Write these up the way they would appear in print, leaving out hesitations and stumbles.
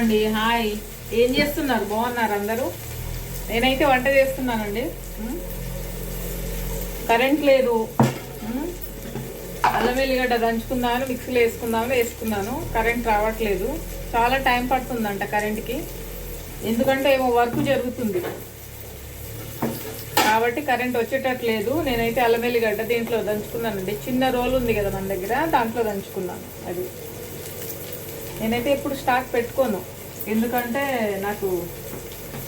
అండి హాయ్. ఏం చేస్తున్నారు? బాగున్నారు అందరూ? నేనైతే వంట చేస్తున్నానండి. కరెంట్ లేదు. అల్లం వెల్లిగడ్డ దంచుకుందామని మిక్సీలో వేసుకున్నాను. కరెంట్ రావట్లేదు. చాలా టైం పడుతుందంట కరెంట్కి. ఎందుకంటే ఏమో వర్క్ జరుగుతుంది కాబట్టి కరెంట్ వచ్చేటట్లేదు. నేనైతే అల్లం వెల్లిగడ్డ దీంట్లో దంచుకున్నానండి. చిన్న రోల్ ఉంది కదా మన దగ్గర, దాంట్లో దంచుకున్నాను. అది నేనైతే ఎప్పుడు స్టాక్ పెట్టుకోను, ఎందుకంటే నాకు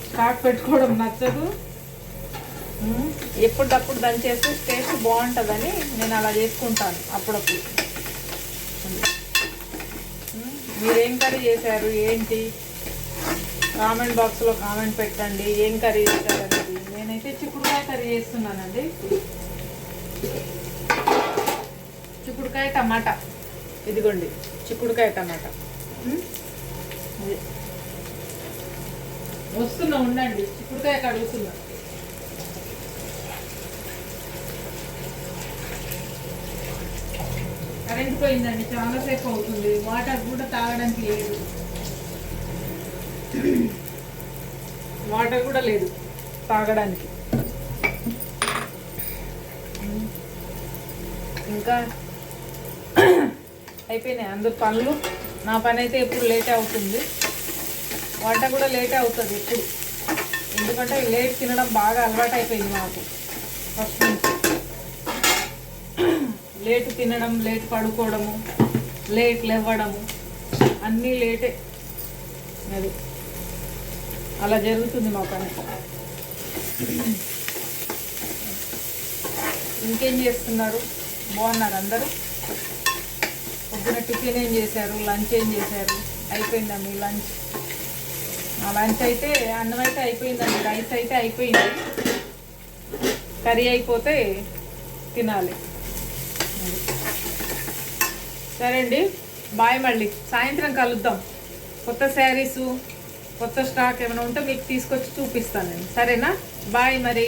స్టాక్ పెట్టుకోవడం నచ్చదు. ఎప్పటికప్పుడు దంచేస్తే టేస్ట్ బాగుంటుందని నేను అలా చేసుకుంటాను అప్పుడప్పుడు. మీరేం కర్రీ చేశారు ఏంటి? కామెంట్ బాక్స్లో కామెంట్ పెట్టండి. ఏం కర్రీ చేశారు అనేది. నేనైతే చిక్కుడుకాయ కర్రీ చేస్తున్నానండి. చిక్కుడుకాయ టమాటా. ఇదిగోండి చిక్కుడుకాయ టమాటా. వస్తున్నా, ఉండండి. చిక్కుడుకాయ కడుగుతున్నా. కరెంట్ పోయిందండి, చాలాసేపు అవుతుంది. వాటర్ కూడా తాగడానికి లేదు. వాటర్ కూడా లేదు తాగడానికి. ఇంకా అయిపోయినాయి అందరు పనులు. నా పని అయితే ఎప్పుడు లేటే అవుతుంది. వంట కూడా లేటే అవుతుంది ఎప్పుడు, ఎందుకంటే లేట్ తినడం బాగా అలవాటు అయిపోయింది నాకు. ఫస్ట్ నుంచి లేట్ తినడం, లేట్ పడుకోవడము, లేట్ లేవడము అన్నీ లేటే. అది అలా జరుగుతుంది మా పని. ఇంకేం చేస్తున్నారు? బాగున్నారు అందరూ? పొద్దున టిఫిన్ ఏం చేశారు? లంచ్ ఏం చేశారు? అయిపోయిందా మీ లంచ్? ఆ లంచ్ అయితే అన్నం అయితే అయిపోయిందండి. రైస్ అయితే అయిపోయింది. కర్రీ అయిపోతే తినాలి. సరే అండి, బాయ్. మళ్ళీ సాయంత్రం కలుద్దాం. కొత్త శారీసు, కొత్త స్టాక్ ఏమైనా ఉంటే మీకు తీసుకొచ్చి చూపిస్తాను నేను. సరేనా? బాయ్ మరి.